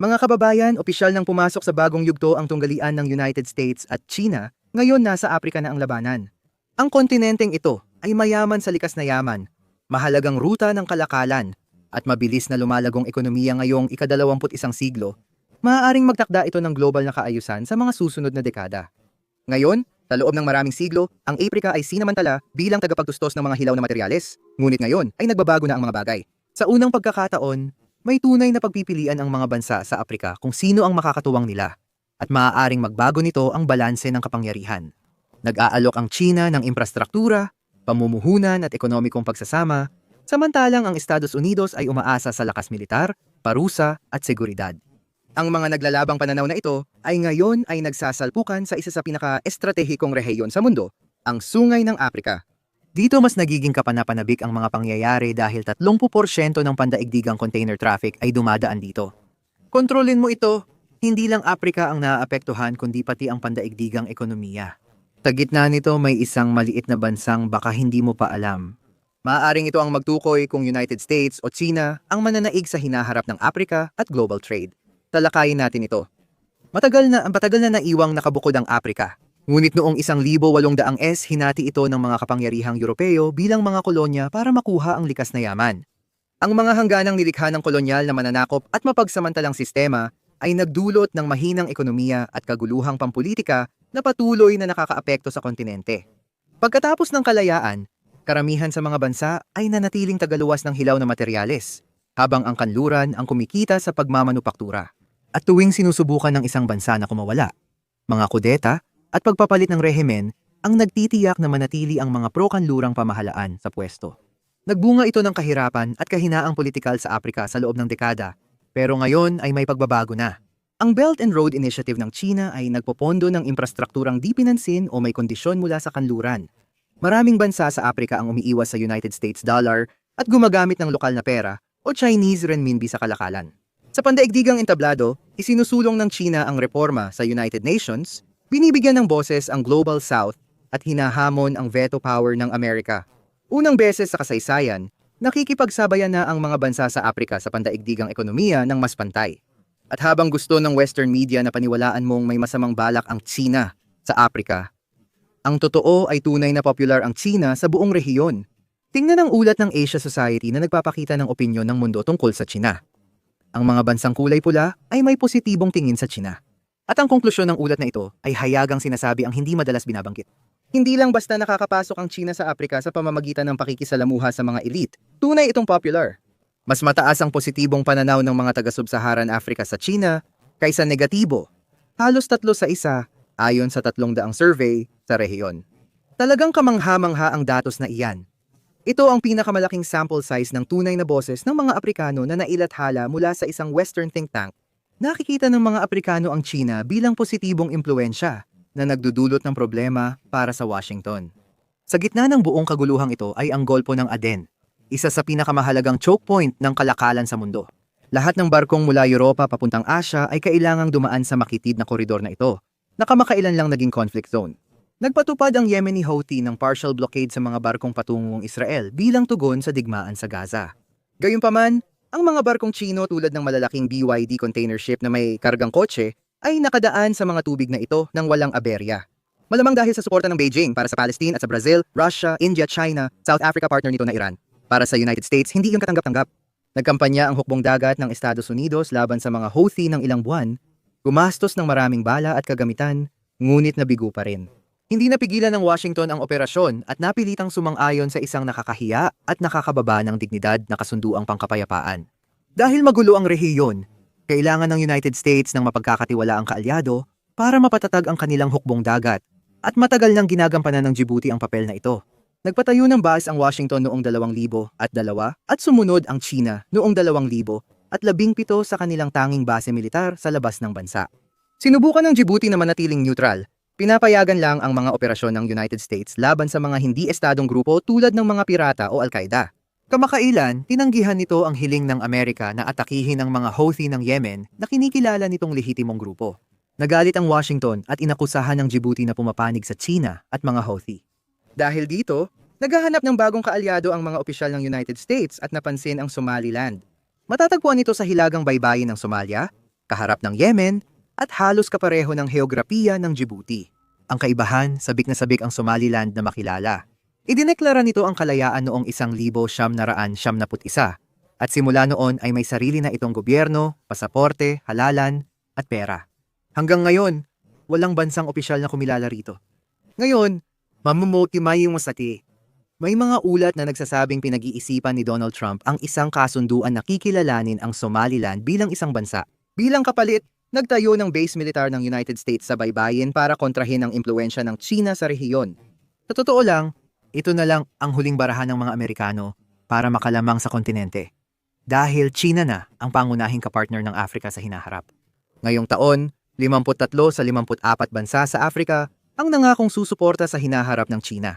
Mga kababayan, opisyal nang pumasok sa bagong yugto ang tunggalian ng United States at China, ngayon nasa Aprika na ang labanan. Ang kontinenteng ito ay mayaman sa likas na yaman, mahalagang ruta ng kalakalan, at mabilis na lumalagong ekonomiya ngayong ika-21 siglo. Maaaring magtakda ito ng global na kaayusan sa mga susunod na dekada. Ngayon, sa loob ng maraming siglo, ang Aprika ay sinamantala bilang tagapagtustos ng mga hilaw na materyales, ngunit ngayon ay nagbabago na ang mga bagay. Sa unang pagkakataon, may tunay na pagpipilian ang mga bansa sa Aprika kung sino ang makakatuwang nila, at maaaring magbago nito ang balanse ng kapangyarihan. Nag-aalok ang China ng infrastruktura, pamumuhunan at ekonomikong pagsasama, samantalang ang Estados Unidos ay umaasa sa lakas militar, parusa at seguridad. Ang mga naglalabang pananaw na ito ay ngayon ay nagsasalpukan sa isa sa pinaka-estratehikong rehiyon sa mundo, ang Sungay ng Aprika. Dito mas nagiging kapanapanabik ang mga pangyayari dahil 30% ng pandaigdigang container traffic ay dumadaan dito. Kontrolin mo ito, hindi lang Aprika ang naaapektuhan kundi pati ang pandaigdigang ekonomiya. Sa gitna nito may isang maliit na bansang baka hindi mo pa alam. Maaaring ito ang magtukoy kung United States o China ang mananaig sa hinaharap ng Aprika at global trade. Talakayin natin ito. Matagal na naiwang nakabukod ang Aprika. Ngunit noong 1800s, hinati ito ng mga kapangyarihang Europeo bilang mga kolonya para makuha ang likas na yaman. Ang mga hangganang nilikha ng kolonyal na mananakop at mapagsamantalang sistema ay nagdulot ng mahinang ekonomiya at kaguluhang pampulitika na patuloy na nakakaapekto sa kontinente. Pagkatapos ng kalayaan, karamihan sa mga bansa ay nanatiling tagaluwas ng hilaw na materyales, habang ang kanluran ang kumikita sa pagmamanupaktura. At tuwing sinusubukan ng isang bansa na kumawala, mga kudeta at pagpapalit ng rehimen ang nagtitiyak na manatili ang mga pro-kanlurang pamahalaan sa pwesto. Nagbunga ito ng kahirapan at kahinaang politikal sa Aprika sa loob ng dekada, pero ngayon ay may pagbabago na. Ang Belt and Road Initiative ng China ay nagpopondo ng infrastrukturang di pinansin o may kondisyon mula sa kanluran. Maraming bansa sa Aprika ang umiiwas sa United States dollar at gumagamit ng lokal na pera o Chinese renminbi sa kalakalan. Sa pandaigdigang entablado, isinusulong ng China ang reforma sa United Nations, binibigyan ng boses ang Global South at hinahamon ang veto power ng Amerika. Unang beses sa kasaysayan, nakikipagsabayan na ang mga bansa sa Aprika sa pandaigdigang ekonomiya ng mas pantay. At habang gusto ng Western media na paniwalaan mong may masamang balak ang China sa Aprika, ang totoo ay tunay na popular ang China sa buong rehiyon. Tingnan ang ulat ng Asia Society na nagpapakita ng opinyon ng mundo tungkol sa China. Ang mga bansang kulay pula ay may positibong tingin sa China. At ang konklusyon ng ulat na ito ay hayagang sinasabi ang hindi madalas binabanggit. Hindi lang basta nakakapasok ang China sa Aprika sa pamamagitan ng pakikisalamuha sa mga elite, tunay itong popular. Mas mataas ang positibong pananaw ng mga taga-Sub-Saharan Africa sa China kaysa negatibo. Halos 3-1 ayon sa 300 survey sa rehiyon. Talagang kamangha-mangha ang datos na iyan. Ito ang pinakamalaking sample size ng tunay na boses ng mga Aprikano na nailathala mula sa isang Western think tank. Nakikita ng mga Aprikano ang China bilang positibong impluensya na nagdudulot ng problema para sa Washington. Sa gitna ng buong kaguluhang ito ay ang Golpo ng Aden, isa sa pinakamahalagang choke point ng kalakalan sa mundo. Lahat ng barkong mula Europa papuntang Asya ay kailangang dumaan sa makitid na koridor na ito, na kamakailan lang naging conflict zone. Nagpatupad ang Yemeni Houthi ng partial blockade sa mga barkong patungong Israel bilang tugon sa digmaan sa Gaza. Gayunpaman, ang mga barkong Chino tulad ng malalaking BYD container ship na may kargang kotse ay nakadaan sa mga tubig na ito nang walang aberya. Malamang dahil sa suporta ng Beijing para sa Palestine at sa Brazil, Russia, India, China, South Africa partner nito na Iran. Para sa United States, hindi yung katanggap-tanggap. Nagkampanya ang hukbong dagat ng Estados Unidos laban sa mga Houthi ng ilang buwan, gumastos ng maraming bala at kagamitan, ngunit nabigo pa rin. Hindi napigilan ng Washington ang operasyon at napilitang sumang-ayon sa isang nakakahiya at nakakababa ng dignidad na kasunduang pangkapayapaan. Dahil magulo ang rehiyon, kailangan ng United States ng mapagkakatiwalaang kaalyado para mapatatag ang kanilang hukbong dagat at matagal nang ginagampanan ng Djibouti ang papel na ito. Nagpatayo ng base ang Washington noong 2002 at sumunod ang China noong 2017 sa kanilang tanging base militar sa labas ng bansa. Sinubukan ng Djibouti na manatiling neutral. Pinapayagan lang ang mga operasyon ng United States laban sa mga hindi estadong grupo tulad ng mga pirata o Al-Qaeda. Kamakailan, tinanggihan nito ang hiling ng Amerika na atakihin ang mga Houthi ng Yemen na kinikilala nitong lehitimong grupo. Nagalit ang Washington at inakusahan ng Djibouti na pumapanig sa China at mga Houthi. Dahil dito, naghahanap ng bagong kaalyado ang mga opisyal ng United States at napansin ang Somaliland. Matatagpuan ito sa hilagang baybayin ng Somalia, kaharap ng Yemen, at halos kapareho ng heograpiya ng Djibouti. Ang kaibahan, sabik na sabik ang Somaliland na makilala. Idineklara nito ang kalayaan noong 1971 at simula noon ay may sarili na itong gobyerno, pasaporte, halalan, at pera. Hanggang ngayon, walang bansang opisyal na kumilala rito. Ngayon, mamumultimay yung masati. May mga ulat na nagsasabing pinag-iisipan ni Donald Trump ang isang kasunduan na kikilalanin ang Somaliland bilang isang bansa. Bilang kapalit, nagtayo ng base militar ng United States sa baybayin para kontrahin ang impluensya ng China sa rehiyon. Sa totoo lang, ito na lang ang huling barahan ng mga Amerikano para makalamang sa kontinente. Dahil China na ang pangunahing kapartner ng Afrika sa hinaharap. Ngayong taon, 53 sa 54 bansa sa Afrika ang nangakong susuporta sa hinaharap ng China.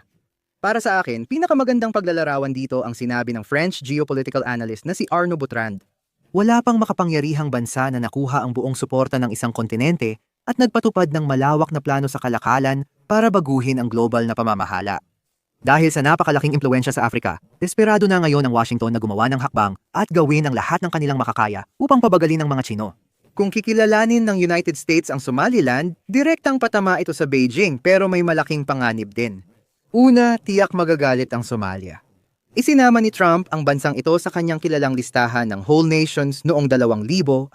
Para sa akin, pinakamagandang paglalarawan dito ang sinabi ng French geopolitical analyst na si Arnaud Boutrand. Wala pang makapangyarihang bansa na nakuha ang buong suporta ng isang kontinente at nagpatupad ng malawak na plano sa kalakalan para baguhin ang global na pamamahala. Dahil sa napakalaking impluensya sa Afrika, desperado na ngayon ang Washington na gumawa ng hakbang at gawin ang lahat ng kanilang makakaya upang pabagalin ang mga Tsino. Kung kikilalanin ng United States ang Somaliland, direktang patama ito sa Beijing pero may malaking panganib din. Una, tiyak magagalit ang Somalia. Isinama ni Trump ang bansang ito sa kanyang kilalang listahan ng Whole Nations noong 2018.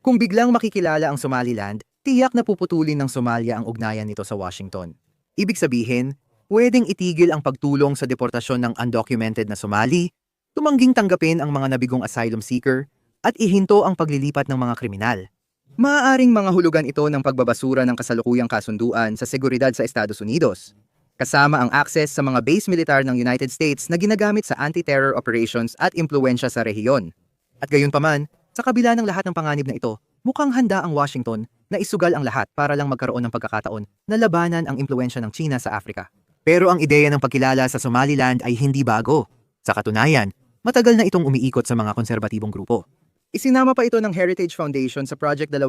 Kung biglang makikilala ang Somaliland, tiyak na puputulin ng Somalia ang ugnayan nito sa Washington. Ibig sabihin, pwedeng itigil ang pagtulong sa deportasyon ng undocumented na Somali, tumangging tanggapin ang mga nabigong asylum seeker, at ihinto ang paglilipat ng mga kriminal. Maaaring mga hulugan ito ng pagbabasura ng kasalukuyang kasunduan sa seguridad sa Estados Unidos, kasama ang access sa mga base militar ng United States na ginagamit sa anti-terror operations at impluensya sa rehiyon. At gayunpaman, sa kabila ng lahat ng panganib na ito, mukhang handa ang Washington na isugal ang lahat para lang magkaroon ng pagkakataon na labanan ang impluensya ng China sa Afrika. Pero ang ideya ng pagkilala sa Somaliland ay hindi bago. Sa katunayan, matagal na itong umiikot sa mga konserbatibong grupo. Isinama pa ito ng Heritage Foundation sa Project 2000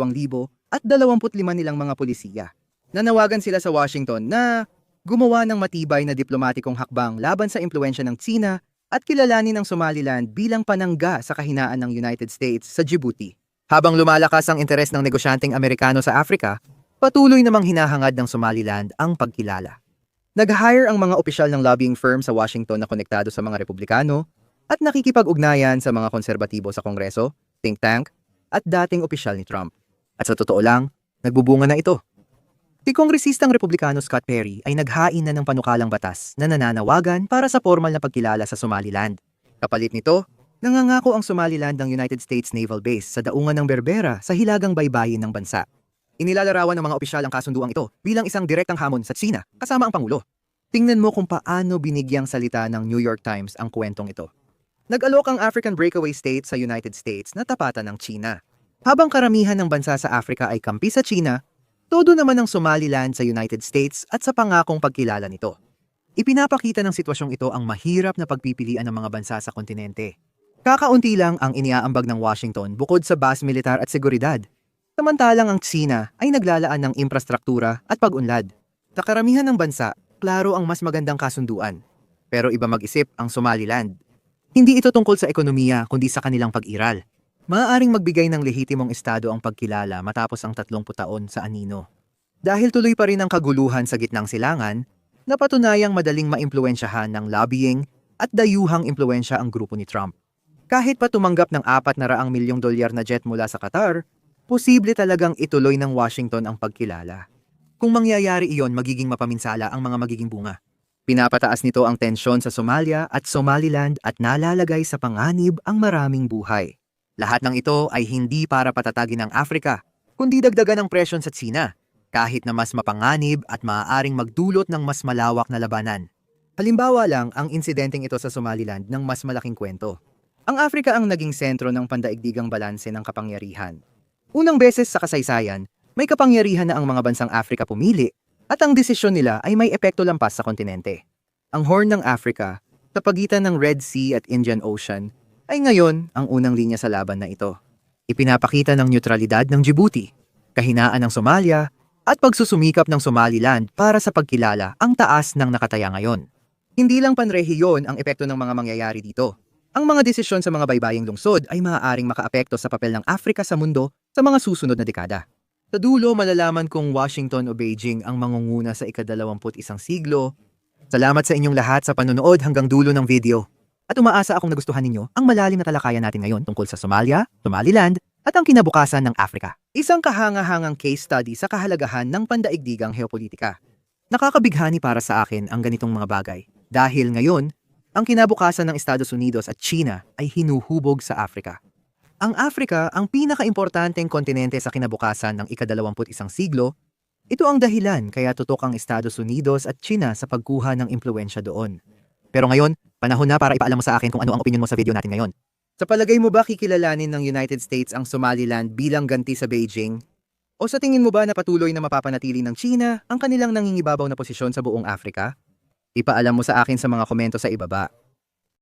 at 25 nilang mga pulisiya. Nanawagan sila sa Washington na gumawa ng matibay na diplomatikong hakbang laban sa impluensya ng China at kilalanin ang Somaliland bilang panangga sa kahinaan ng United States sa Djibouti. Habang lumalakas ang interes ng negosyanteng Amerikano sa Afrika, patuloy namang hinahangad ng Somaliland ang pagkilala. Nag-hire ang mga opisyal ng lobbying firm sa Washington na konektado sa mga Republikano at nakikipag-ugnayan sa mga konserbatibo sa Kongreso, think tank, at dating opisyal ni Trump. At sa totoo lang, nagbubunga na ito. Si Kongresistang Republikano Scott Perry ay naghain na ng panukalang batas na nananawagan para sa formal na pagkilala sa Somaliland. Kapalit nito, nangangako ang Somaliland ng United States Naval Base sa daungan ng Berbera sa hilagang baybayin ng bansa. Inilalarawan ng mga opisyal ang kasunduang ito bilang isang direktang hamon sa China kasama ang Pangulo. Tingnan mo kung paano binigyang salita ng New York Times ang kwentong ito. Nag-alok ang African Breakaway State sa United States na tapatan ng China. Habang karamihan ng bansa sa Afrika ay kampi sa China, todo naman ang Somaliland sa United States at sa pangakong pagkilala nito. Ipinapakita ng sitwasyong ito ang mahirap na pagpipilian ng mga bansa sa kontinente. Kakaunti lang ang iniaambag ng Washington bukod sa base militar at seguridad. Samantalang ang China ay naglalaan ng infrastruktura at pag-unlad. Sa karamihan ng bansa, klaro ang mas magandang kasunduan. Pero iba mag-isip ang Somaliland. Hindi ito tungkol sa ekonomiya kundi sa kanilang pag-iral. Maaaring magbigay ng lehitimong estado ang pagkilala matapos ang 30 taon sa anino. Dahil tuloy pa rin ang kaguluhan sa gitnang silangan, napatunayang madaling maimpluwensyahan ng lobbying at dayuhang impluwensya ang grupo ni Trump. Kahit pa tumanggap ng $400 milyong na jet mula sa Qatar, posible talagang ituloy ng Washington ang pagkilala. Kung mangyayari iyon, magiging mapaminsala ang mga magiging bunga. Pinapataas nito ang tensyon sa Somalia at Somaliland at nalalagay sa panganib ang maraming buhay. Lahat ng ito ay hindi para patatagin ang Afrika, kundi dagdagan ang presyon sa China, kahit na mas mapanganib at maaaring magdulot ng mas malawak na labanan. Halimbawa lang ang insidenteng ito sa Somaliland ng mas malaking kwento. Ang Afrika ang naging sentro ng pandaigdigang balanse ng kapangyarihan. Unang beses sa kasaysayan, may kapangyarihan na ang mga bansang Afrika pumili at ang desisyon nila ay may epekto lampas sa kontinente. Ang Horn ng Africa, sa pagitan ng Red Sea at Indian Ocean, ay ngayon ang unang linya sa laban na ito. Ipinapakita ng neutralidad ng Djibouti, kahinaan ng Somalia, at pagsusumikap ng Somaliland para sa pagkilala ang taas ng nakataya ngayon. Hindi lang panrehiyon ang epekto ng mga mangyayari dito. Ang mga desisyon sa mga baybaying lungsod ay maaaring makaapekto sa papel ng Afrika sa mundo sa mga susunod na dekada. Sa dulo, malalaman kung Washington o Beijing ang mangunguna sa ika-21 siglo. Salamat sa inyong lahat sa panonood hanggang dulo ng video. At umaasa akong nagustuhan ninyo ang malalim na talakayan natin ngayon tungkol sa Somalia, Somaliland, at ang kinabukasan ng Afrika. Isang kahanga-hangang case study sa kahalagahan ng pandaigdigang heopolitika. Nakakabighani para sa akin ang ganitong mga bagay dahil ngayon, ang kinabukasan ng Estados Unidos at China ay hinuhubog sa Afrika. Ang Afrika ang pinakaimportanteng kontinente sa kinabukasan ng ika-21 siglo. Ito ang dahilan kaya tutok ang Estados Unidos at China sa pagkuha ng impluwensya doon. Pero ngayon, panahon na para ipaalam mo sa akin kung ano ang opinion mo sa video natin ngayon. Sa palagay mo ba kikilalanin ng United States ang Somaliland bilang ganti sa Beijing? O sa tingin mo ba na patuloy na mapapanatili ng China ang kanilang nangingibabaw na posisyon sa buong Afrika? Ipaalam mo sa akin sa mga komento sa ibaba.